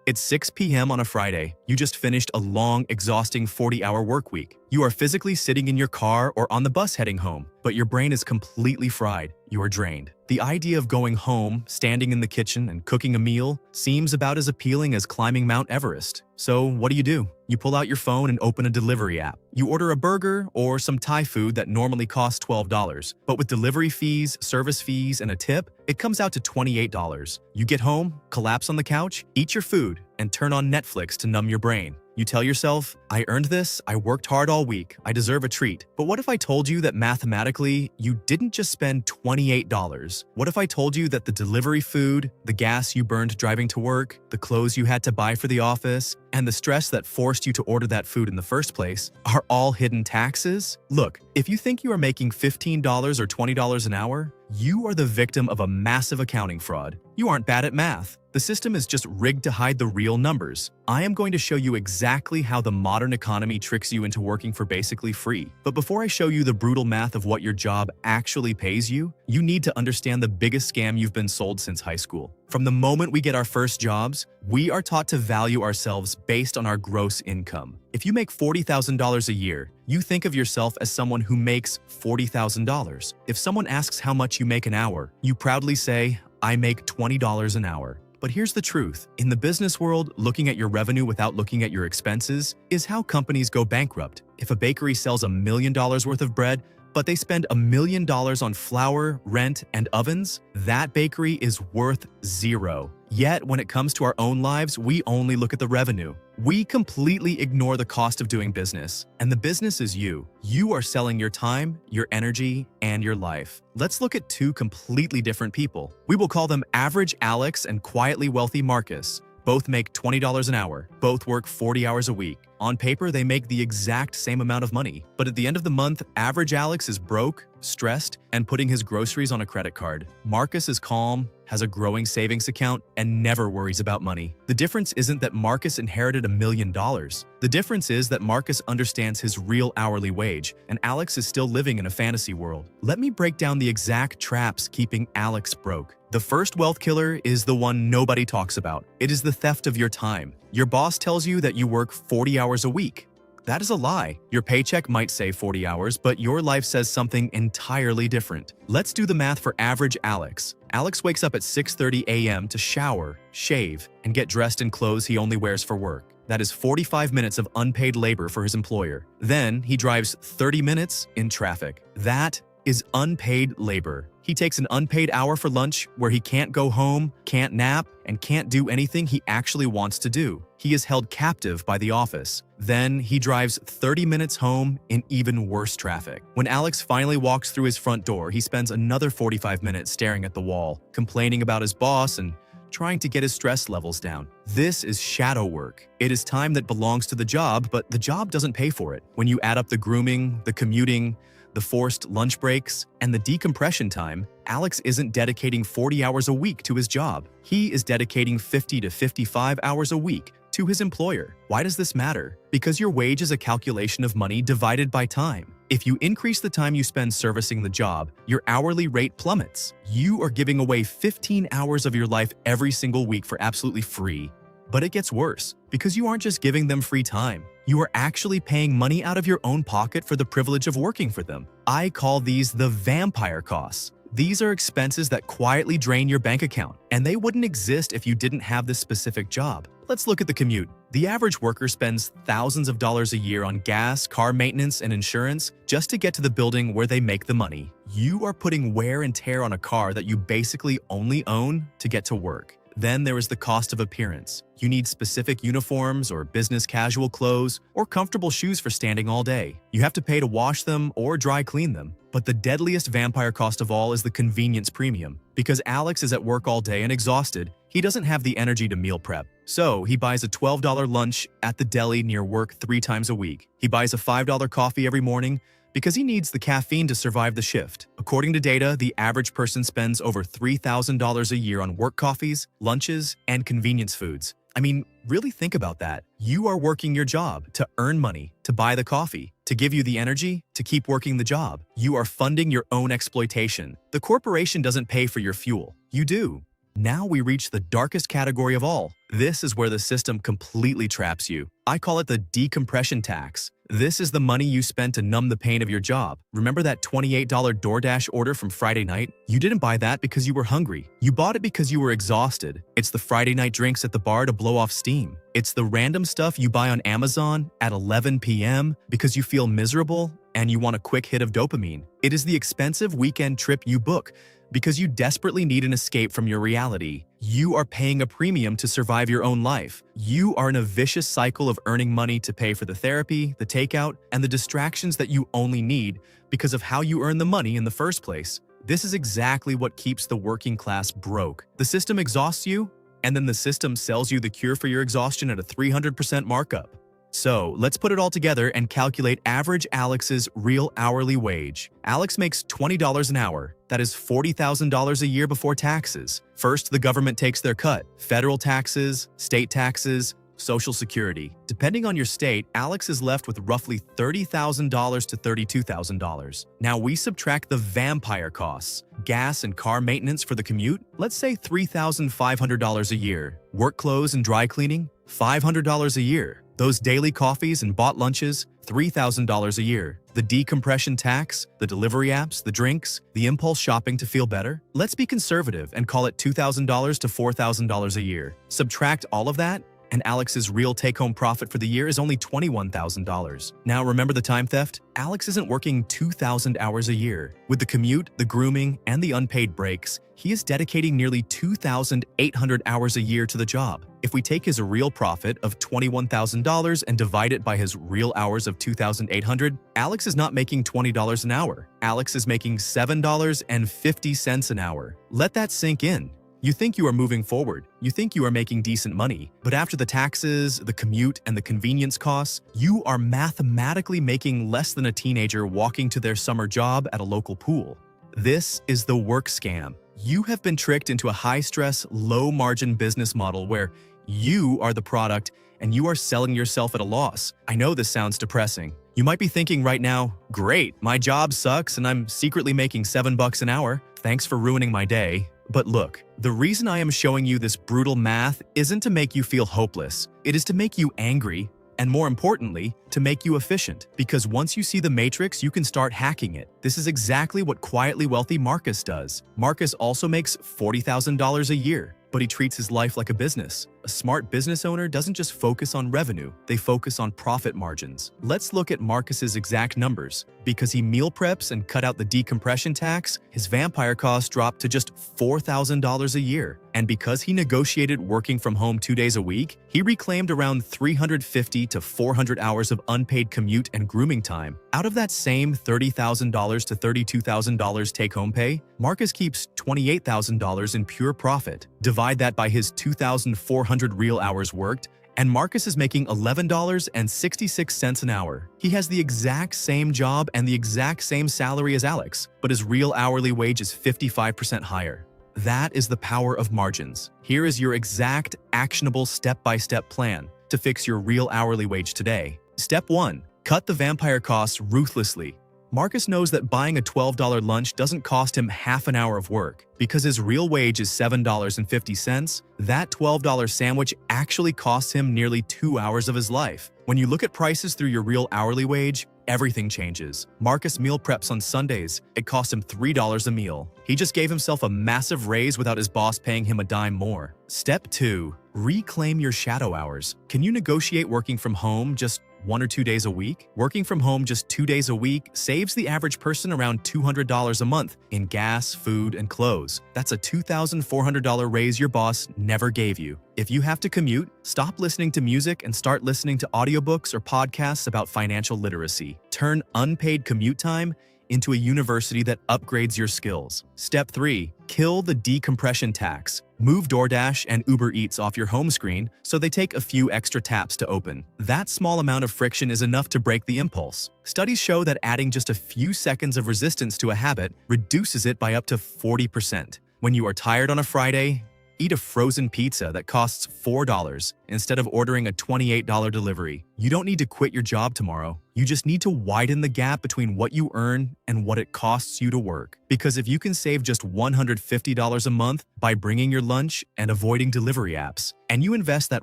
It's 6 p.m. on a Friday. You just finished a long, exhausting 40-hour work week. You are physically sitting in your car or on the bus heading home, but your brain is completely fried. You are drained. The idea of going home, standing in the kitchen, and cooking a meal seems about as appealing as climbing Mount Everest. So what do? You pull out your phone and open a delivery app. You order a burger or some Thai food that normally costs $12, but with delivery fees, service fees, and a tip, it comes out to $28. You get home, collapse on the couch, eat your food, and turn on Netflix to numb your brain. You tell yourself, I earned this, I worked hard all week, I deserve a treat. But what if I told you that mathematically, you didn't just spend $28? What if I told you that the delivery food, the gas you burned driving to work, the clothes you had to buy for the office, and the stress that forced you to order that food in the first place are all hidden taxes? Look, if you think you are making $15 or $20 an hour, you are the victim of a massive accounting fraud. You aren't bad at math. The system is just rigged to hide the real numbers. I am going to show you exactly how the modern economy tricks you into working for basically free. But before I show you the brutal math of what your job actually pays you, you need to understand the biggest scam you've been sold since high school. From the moment we get our first jobs, we are taught to value ourselves based on our gross income. If you make $40,000 a year, you think of yourself as someone who makes $40,000. If someone asks how much you make an hour, you proudly say, I make $20 an hour. But here's the truth. In the business world, looking at your revenue without looking at your expenses is how companies go bankrupt. If a bakery sells $1 million worth of bread, but they spend $1 million on flour, rent, and ovens, that bakery is worth zero. Yet, when it comes to our own lives, we only look at the revenue. We completely ignore the cost of doing business. And the business is you. You are selling your time, your energy, and your life. Let's look at two completely different people. We will call them Average Alex and Quietly Wealthy Marcus. Both make $20 an hour. Both work 40 hours a week. On paper, they make the exact same amount of money. But at the end of the month, Average Alex is broke, stressed, and putting his groceries on a credit card. Marcus is calm, has a growing savings account, and never worries about money. The difference isn't that Marcus inherited $1 million. The difference is that Marcus understands his real hourly wage, and Alex is still living in a fantasy world. Let me break down the exact traps keeping Alex broke. The first wealth killer is the one nobody talks about. It is the theft of your time. Your boss tells you that you work 40 hours a week. That is a lie. Your paycheck might say 40 hours, but your life says something entirely different. Let's do the math for Average Alex. Alex wakes up at 6:30 a.m. to shower, shave, and get dressed in clothes he only wears for work. That is 45 minutes of unpaid labor for his employer. Then he drives 30 minutes in traffic. That is unpaid labor. He takes an unpaid hour for lunch where he can't go home, can't nap, and can't do anything he actually wants to do. He is held captive by the office. Then he drives 30 minutes home in even worse traffic. When Alex finally walks through his front door, he spends another 45 minutes staring at the wall, complaining about his boss and trying to get his stress levels down. This is shadow work. It is time that belongs to the job, but the job doesn't pay for it. When you add up the grooming, the commuting, the forced lunch breaks, and the decompression time, Alex isn't dedicating 40 hours a week to his job. He is dedicating 50 to 55 hours a week to his employer. Why does this matter? Because your wage is a calculation of money divided by time. If you increase the time you spend servicing the job, your hourly rate plummets. You are giving away 15 hours of your life every single week for absolutely free. But it gets worse, because you aren't just giving them free time. You are actually paying money out of your own pocket for the privilege of working for them. I call these the vampire costs. These are expenses that quietly drain your bank account, and they wouldn't exist if you didn't have this specific job. Let's look at the commute. The average worker spends thousands of dollars a year on gas, car maintenance, and insurance just to get to the building where they make the money. You are putting wear and tear on a car that you basically only own to get to work. Then there is the cost of appearance. You need specific uniforms or business casual clothes or comfortable shoes for standing all day. You have to pay to wash them or dry clean them. But the deadliest vampire cost of all is the convenience premium. Because Alex is at work all day and exhausted, he doesn't have the energy to meal prep. So he buys a $12 lunch at the deli near work 3 times a week. He buys a $5 coffee every morning because he needs the caffeine to survive the shift. According to data, the average person spends over $3,000 a year on work coffees, lunches, and convenience foods. I mean, really think about that. You are working your job to earn money, to buy the coffee, to give you the energy, to keep working the job. You are funding your own exploitation. The corporation doesn't pay for your fuel. You do. Now we reach the darkest category of all. This is where the system completely traps you. I call it the decompression tax. This is the money you spend to numb the pain of your job. Remember that $28 DoorDash order from Friday night? You didn't buy that because you were hungry. You bought it because you were exhausted. It's the Friday night drinks at the bar to blow off steam. It's the random stuff you buy on Amazon at 11 p.m. because you feel miserable and you want a quick hit of dopamine. It is the expensive weekend trip you book because you desperately need an escape from your reality. You are paying a premium to survive your own life. You are in a vicious cycle of earning money to pay for the therapy, the takeout, and the distractions that you only need because of how you earn the money in the first place. This is exactly what keeps the working class broke. The system exhausts you, and then the system sells you the cure for your exhaustion at a 300% markup. So let's put it all together and calculate average Alex's real hourly wage. Alex makes $20 an hour. That is $40,000 a year before taxes. First, the government takes their cut. Federal taxes, state taxes, Social Security. Depending on your state, Alex is left with roughly $30,000 to $32,000. Now we subtract the vampire costs. Gas and car maintenance for the commute, let's say $3,500 a year. Work clothes and dry cleaning, $500 a year. Those daily coffees and bought lunches, $3,000 a year. The decompression tax, the delivery apps, the drinks, the impulse shopping to feel better. Let's be conservative and call it $2,000 to $4,000 a year. Subtract all of that, and Alex's real take-home profit for the year is only $21,000. Now remember the time theft? Alex isn't working 2,000 hours a year. With the commute, the grooming, and the unpaid breaks, he is dedicating nearly 2,800 hours a year to the job. If we take his real profit of $21,000 and divide it by his real hours of 2,800, Alex is not making $20 an hour. Alex is making $7.50 an hour. Let that sink in. You think you are moving forward. You think you are making decent money. But after the taxes, the commute, and the convenience costs, you are mathematically making less than a teenager walking to their summer job at a local pool. This is the work scam. You have been tricked into a high-stress, low-margin business model where you are the product and you are selling yourself at a loss. I know this sounds depressing. You might be thinking right now, great, my job sucks and I'm secretly making $7 an hour. Thanks for ruining my day. But look, the reason I am showing you this brutal math isn't to make you feel hopeless. It is to make you angry, and more importantly, to make you efficient. Because once you see the matrix, you can start hacking it. This is exactly what quietly wealthy Marcus does. Marcus also makes $40,000 a year, but he treats his life like a business. A smart business owner doesn't just focus on revenue, they focus on profit margins. Let's look at Marcus's exact numbers. Because he meal preps and cut out the decompression tax, his vampire costs dropped to just $4,000 a year. And because he negotiated working from home 2 days a week, he reclaimed around 350 to 400 hours of unpaid commute and grooming time. Out of that same $30,000 to $32,000 take-home pay, Marcus keeps $28,000 in pure profit. Divide that by his 2,400 real hours worked, and Marcus is making $11.66 an hour. He has the exact same job and the exact same salary as Alex, but his real hourly wage is 55% higher. That is the power of margins. Here is your exact, actionable step-by-step plan to fix your real hourly wage today. Step 1. Cut the vampire costs ruthlessly. Marcus knows that buying a $12 lunch doesn't cost him half an hour of work. Because his real wage is $7.50, that $12 sandwich actually costs him nearly 2 hours of his life. When you look at prices through your real hourly wage, everything changes. Marcus meal preps on Sundays. It costs him $3 a meal. He just gave himself a massive raise without his boss paying him a dime more. Step 2. Reclaim your shadow hours. Can you negotiate working from home just 1 or 2 days a week? Working from home just 2 days a week saves the average person around $200 a month in gas, food, and clothes. That's a $2,400 raise your boss never gave you. If you have to commute, stop listening to music and start listening to audiobooks or podcasts about financial literacy. Turn unpaid commute time into a university that upgrades your skills. Step 3. Kill the decompression tax. Move DoorDash and Uber Eats off your home screen so they take a few extra taps to open. That small amount of friction is enough to break the impulse. Studies show that adding just a few seconds of resistance to a habit reduces it by up to 40%. When you are tired on a Friday, Eat a frozen pizza that costs $4 instead of ordering a $28 delivery. You don't need to quit your job tomorrow. You just need to widen the gap between what you earn and what it costs you to work. Because if you can save just $150 a month by bringing your lunch and avoiding delivery apps, and you invest that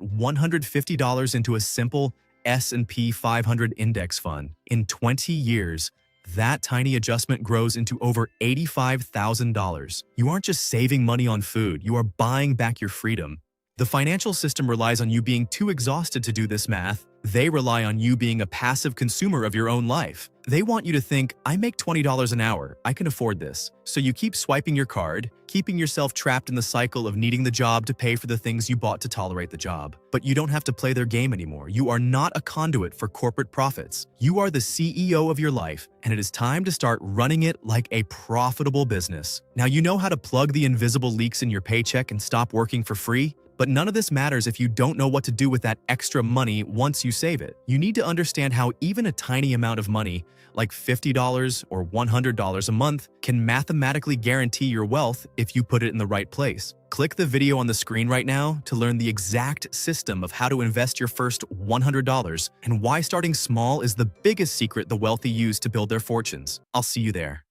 $150 into a simple S&P 500 index fund, in 20 years, that tiny adjustment grows into over $85,000. You aren't just saving money on food, you are buying back your freedom. The financial system relies on you being too exhausted to do this math. They rely on you being a passive consumer of your own life. They want you to think, I make $20 an hour, I can afford this. So you keep swiping your card, keeping yourself trapped in the cycle of needing the job to pay for the things you bought to tolerate the job. But you don't have to play their game anymore. You are not a conduit for corporate profits. You are the CEO of your life, and it is time to start running it like a profitable business. Now you know how to plug the invisible leaks in your paycheck and stop working for free? But none of this matters if you don't know what to do with that extra money once you save it. You need to understand how even a tiny amount of money, like $50 or $100 a month, can mathematically guarantee your wealth if you put it in the right place. Click the video on the screen right now to learn the exact system of how to invest your first $100 and why starting small is the biggest secret the wealthy use to build their fortunes. I'll see you there.